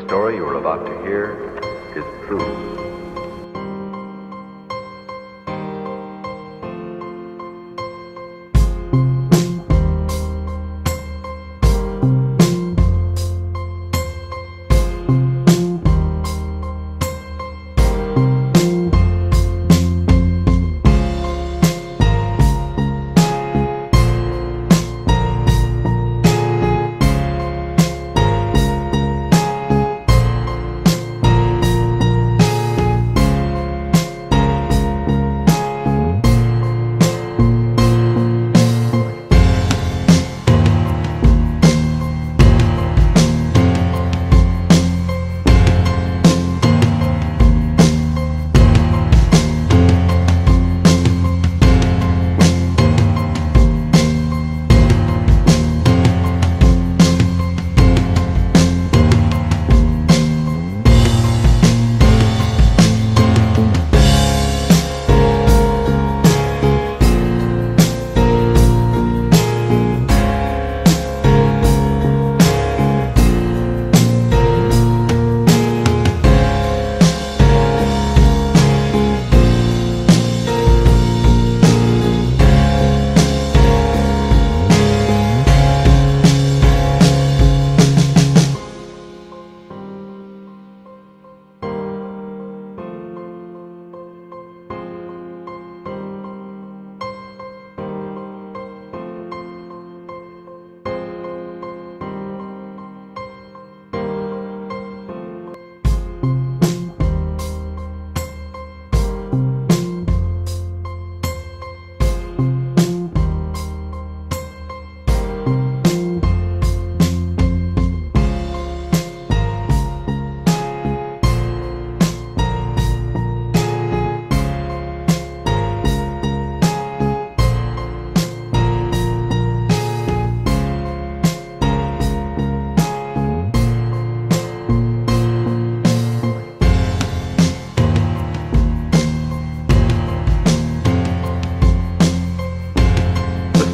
story you are about to hear is true.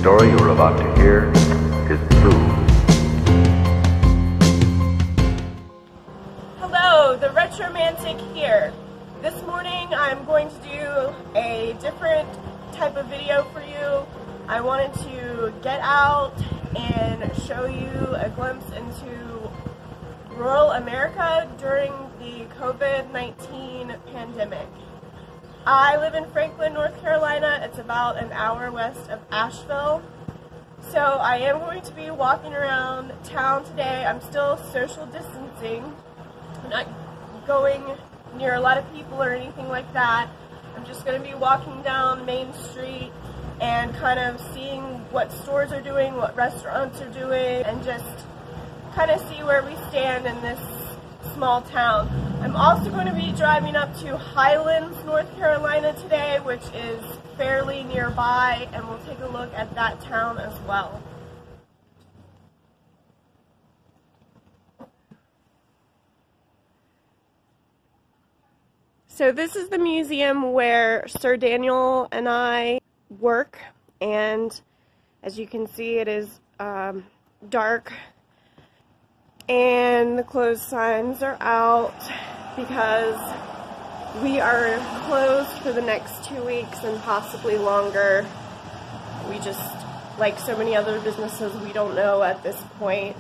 The story you are about to hear is true. Hello, the Retromantic here. This morning I'm going to do a different type of video for you. I wanted to get out and show you a glimpse into rural America during the COVID-19 pandemic. I live in Franklin, North Carolina. It's about an hour west of Asheville. So I am going to be walking around town today. I'm still social distancing. I'm not going near a lot of people or anything like that. I'm just going to be walking down Main Street and kind of seeing what stores are doing, what restaurants are doing, and just kind of see where we stand in this small town. I'm also going to be driving up to Highlands, North Carolina today, which is fairly nearby, and we'll take a look at that town as well. So this is the museum where Sir Daniel and I work, and as you can see, it is dark and the closed signs are out because we are closed for the next 2 weeks and possibly longer. We just, like so many other businesses, we don't know at this point.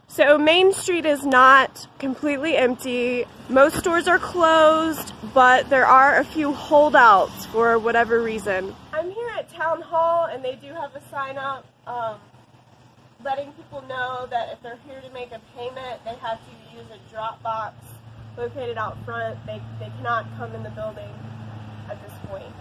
So Main Street is not completely empty. Most stores are closed, but there are a few holdouts for whatever reason. I'm here at Town Hall, and they do have a sign up letting people know that if they're here to make a payment, they have to use a drop box located out front. They cannot come in the building at this point.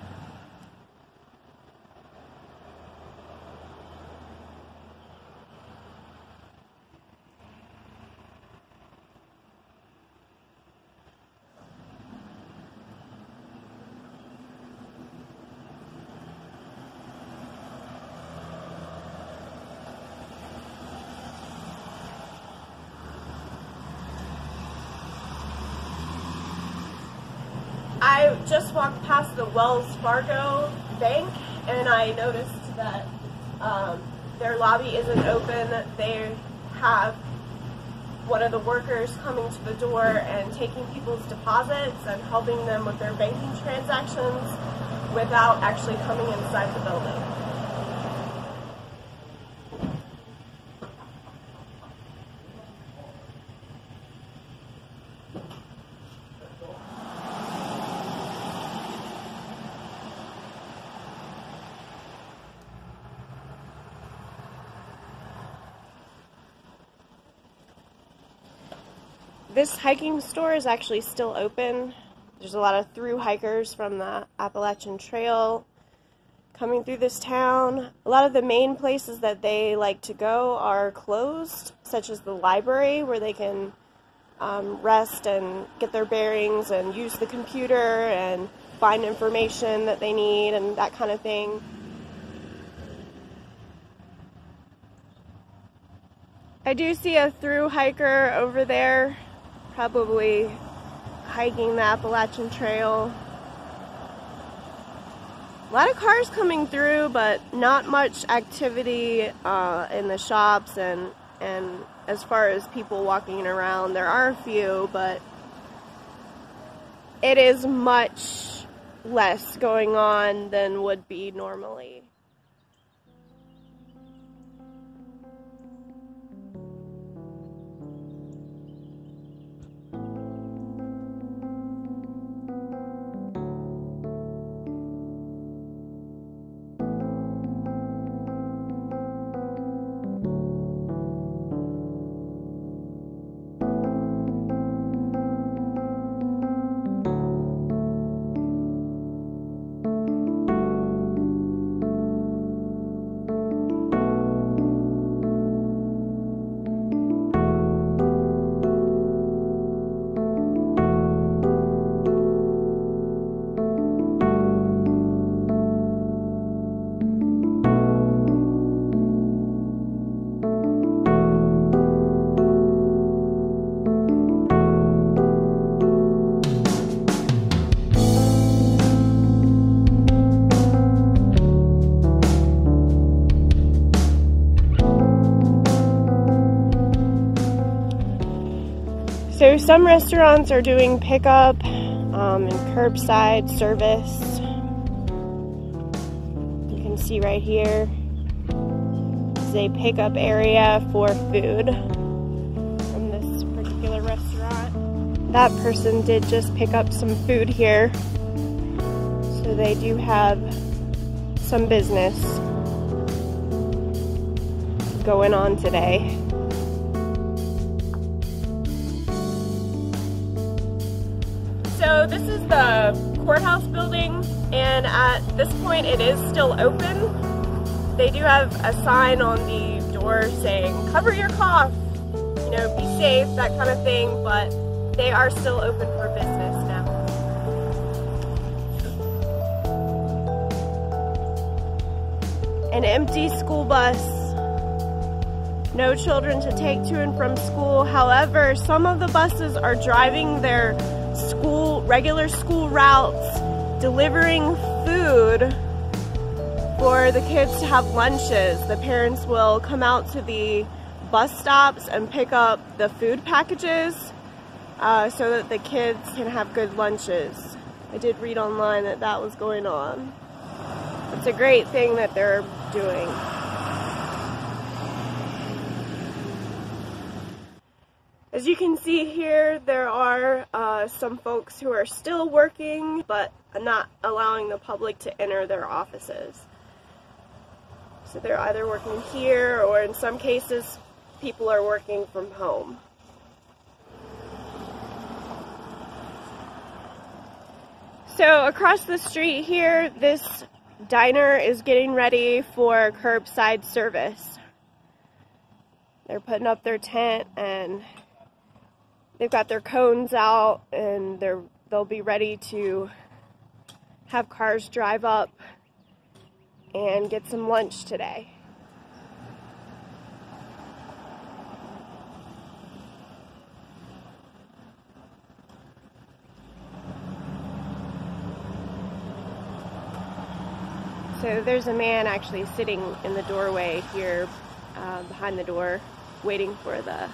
I just walked past the Wells Fargo Bank, and I noticed that their lobby isn't open. They have one of the workers coming to the door and taking people's deposits and helping them with their banking transactions without actually coming inside the building. This hiking store is actually still open. There's a lot of through hikers from the Appalachian Trail coming through this town. A lot of the main places that they like to go are closed, such as the library, where they can rest and get their bearings and use the computer and find information that they need and that kind of thing. I do see a through hiker over there, probably hiking the Appalachian Trail. A lot of cars coming through, but not much activity in the shops and as far as people walking around. There are a few, but it is much less going on than would be normally. So some restaurants are doing pickup and curbside service. You can see right here is a pickup area for food from this particular restaurant. That person did just pick up some food here, so they do have some business going on today. So this is the courthouse building, and at this point it is still open. They do have a sign on the door saying, cover your cough, you know, be safe, that kind of thing, but they are still open for business now. An empty school bus. No children to take to and from school. However, some of the buses are driving their regular school routes, delivering food for the kids to have lunches. The parents will come out to the bus stops and pick up the food packages so that the kids can have good lunches. I did read online that that was going on. It's a great thing that they're doing. As you can see here, there are some folks who are still working, but not allowing the public to enter their offices. So they're either working here, or in some cases, people are working from home. So across the street here, this diner is getting ready for curbside service. They're putting up their tent and they've got their cones out, and they'll be ready to have cars drive up and get some lunch today. So there's a man actually sitting in the doorway here behind the door, waiting for the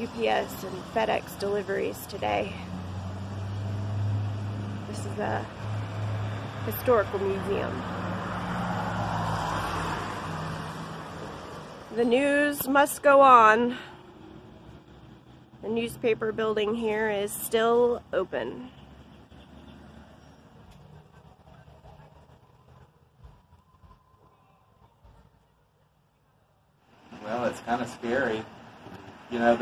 UPS and FedEx deliveries today. This is a historical museum. The news must go on. The newspaper building here is still open. Well, it's kind of scary. You know,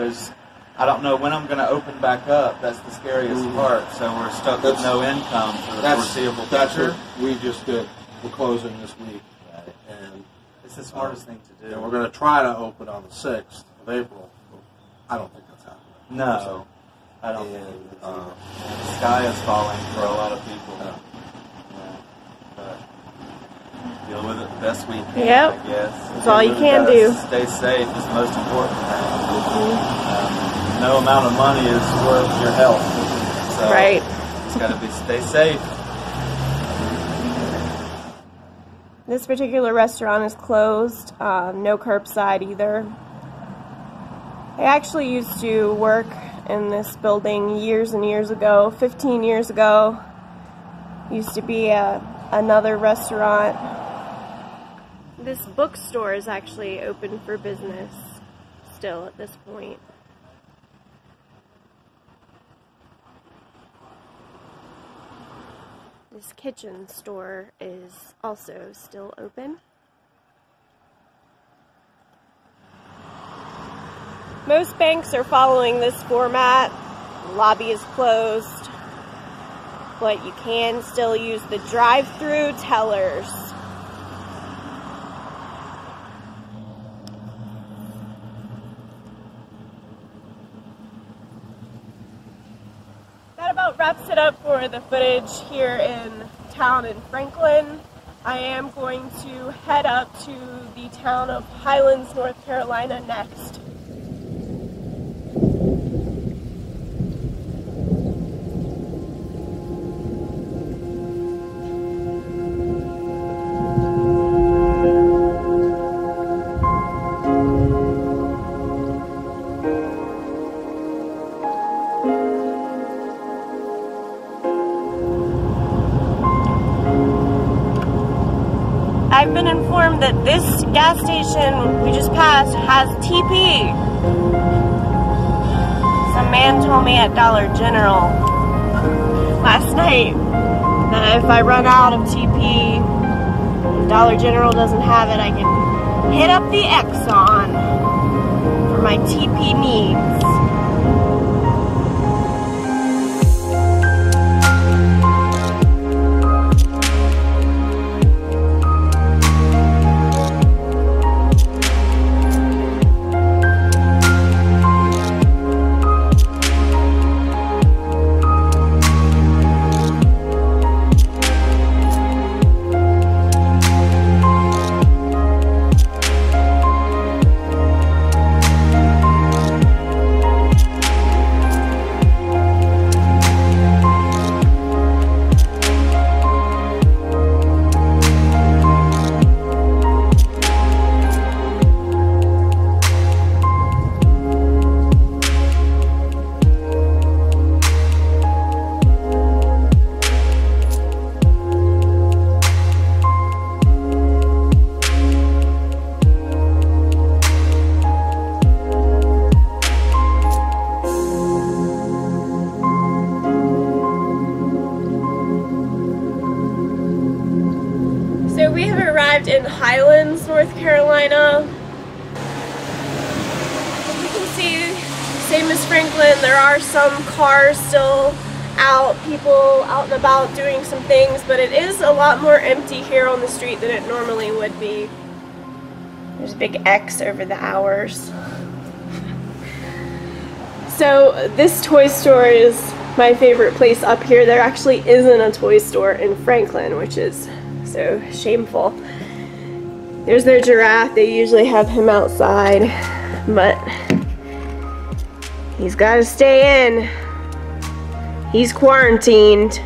I don't know when I'm going to open back up. That's the scariest part. So we're stuck with no income for the foreseeable future. We just did. We're closing this week. Right. And it's the smartest thing to do. And we're going to try to open on the 6th of April. I don't think that's happening. No, so, I don't think it's either. The sky is falling for a lot of people. Yeah. But deal with it the best we can, Yep. I guess. That's all you can do. Stay safe is the most important thing. No amount of money is worth your health. So right. It's got to stay safe. This particular restaurant is closed. No curbside either. I actually used to work in this building years and years ago. 15 years ago. Used to be another restaurant. This bookstore is actually open for business still at this point. This kitchen store is also still open. Most banks are following this format. The lobby is closed, but you can still use the drive-through tellers. That about wraps it up for the footage here in town in Franklin. I am going to head up to the town of Highlands, North Carolina next. I've been informed that this gas station we just passed has TP. Some man told me at Dollar General last night that if I run out of TP, if Dollar General doesn't have it, I can hit up the Exxon for my TP needs. We have arrived in Highlands, North Carolina. As you can see, same as Franklin, there are some cars still out, people out and about doing some things, but it is a lot more empty here on the street than it normally would be. There's a big X over the hours. So this toy store is my favorite place up here. There actually isn't a toy store in Franklin, which is so shameful. There's their giraffe. They usually have him outside, but he's got to stay in. He's quarantined.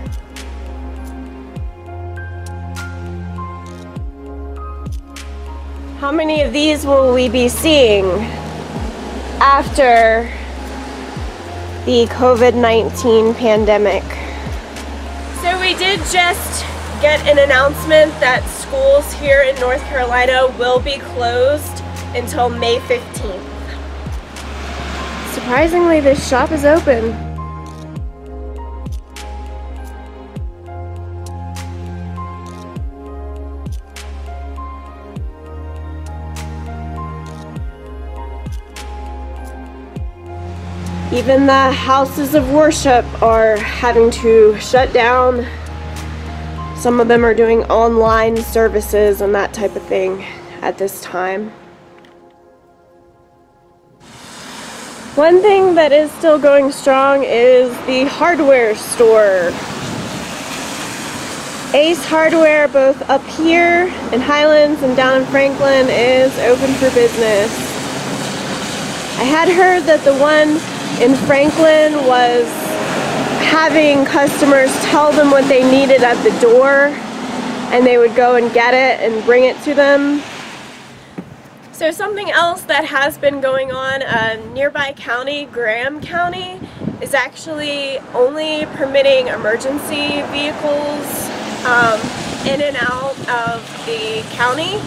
How many of these will we be seeing after the COVID-19 pandemic. So we did just get an announcement that schools here in North Carolina will be closed until May 15th. Surprisingly, this shop is open. Even the houses of worship are having to shut down. Some of them are doing online services and that type of thing at this time. One thing that is still going strong is the hardware store. Ace Hardware, both up here in Highlands and down in Franklin, is open for business. I had heard that the one in Franklin was having customers tell them what they needed at the door and they would go and get it and bring it to them. So something else that has been going on, nearby county, Graham County, is actually only permitting emergency vehicles in and out of the county.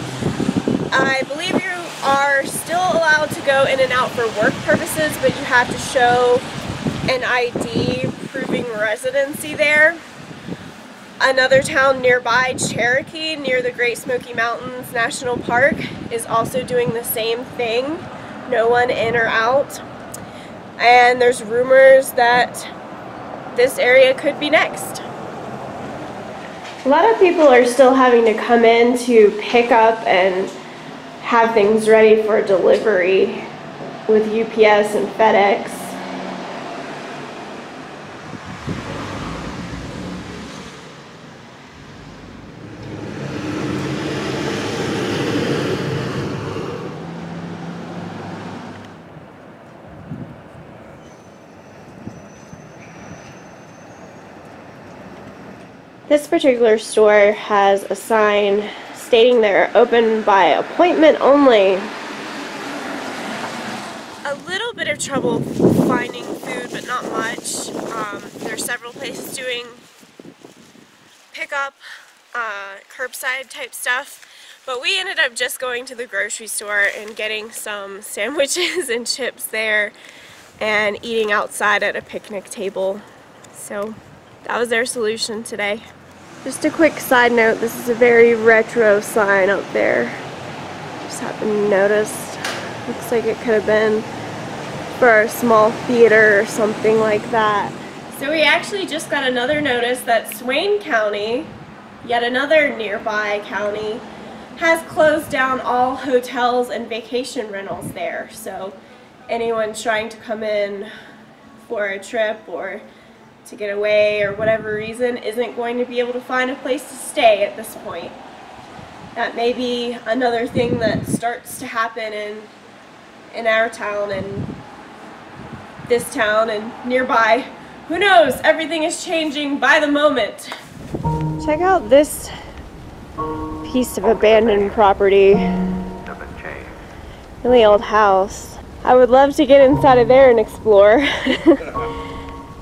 I believe you are still allowed to go in and out for work purposes, but you have to show an ID proving residency there. Another town nearby, Cherokee, near the Great Smoky Mountains National Park, is also doing the same thing. No one in or out. And there's rumors that this area could be next. A lot of people are still having to come in to pick up and have things ready for delivery with UPS and FedEx. This particular store has a sign stating they're open by appointment only. A little bit of trouble finding food, but not much. There are several places doing pickup, curbside type stuff, but we ended up just going to the grocery store and getting some sandwiches and chips there and eating outside at a picnic table. So that was their solution today. Just a quick side note, this is a very retro sign up there. Just happened to notice. Looks like it could have been for a small theater or something like that. So we actually just got another notice that Swain County, yet another nearby county, has closed down all hotels and vacation rentals there. So anyone trying to come in for a trip or to get away or whatever reason isn't going to be able to find a place to stay at this point. That may be another thing that starts to happen in our town and this town and nearby. Who knows? Everything is changing by the moment. Check out this piece of abandoned property. Really old house. I would love to get inside of there and explore.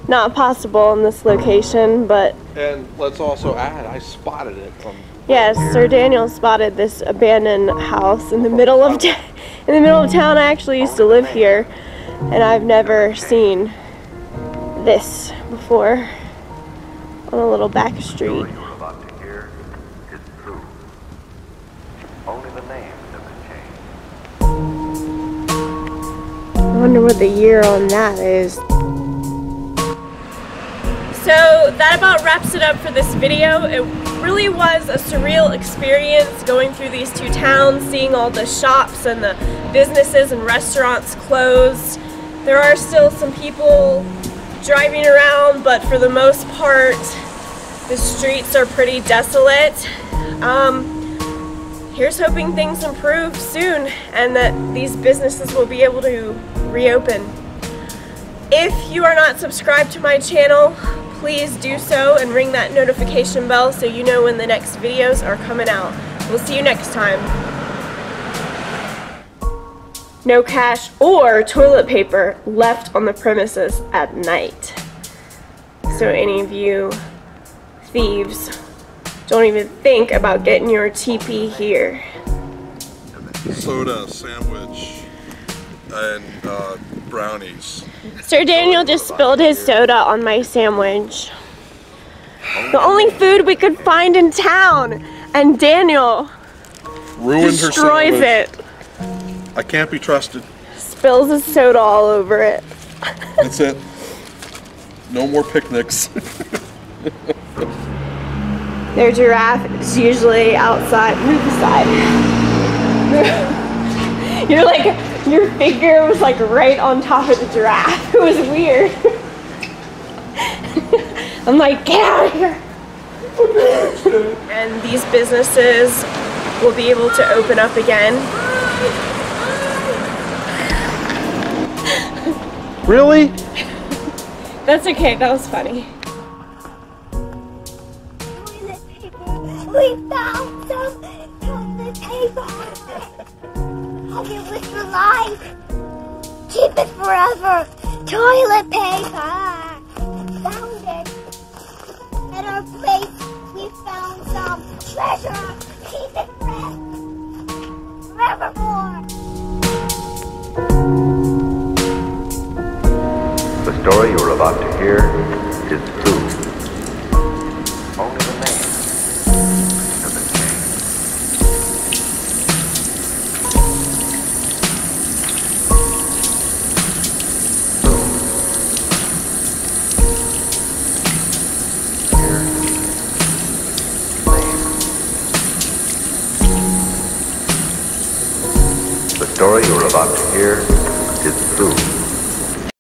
Not possible in this location, but... And let's also add, I spotted it from... Yes, Sir Daniel spotted this abandoned house in the middle of town. I actually used to live here, and I've never seen this before on a little back street. The story you're about to hear is true. Only the names have been changed. I wonder what the year on that is. So that about wraps it up for this video. It really was a surreal experience going through these two towns, seeing all the shops and the businesses and restaurants closed. There are still some people driving around, but for the most part, the streets are pretty desolate. Here's hoping things improve soon and that these businesses will be able to reopen. If you are not subscribed to my channel, please do so and ring that notification bell so you know when the next videos are coming out. We'll see you next time. no cash or toilet paper left on the premises at night. So any of you thieves, don't even think about getting your TP here. Soda, sandwich, and brownies. Sir Daniel just spilled his soda on my sandwich. The only food we could find in town, and Daniel Ruined her destroys sandwich. it. I can't be trusted. Spills his soda all over it. That's it. No more picnics. Their giraffe is usually outside. Move aside. You're like, your finger was like right on top of the giraffe. It was weird. I'm like, get out of here. And these businesses will be able to open up again. Really? That's okay, that was funny. We found some toilet paper. Hold it with your life. Keep it forever. Toilet paper. Found it. At our place, we found some treasure. Keep it forevermore. The story you are about to hear is true. Only the name has been changed. The story you are about to hear is true.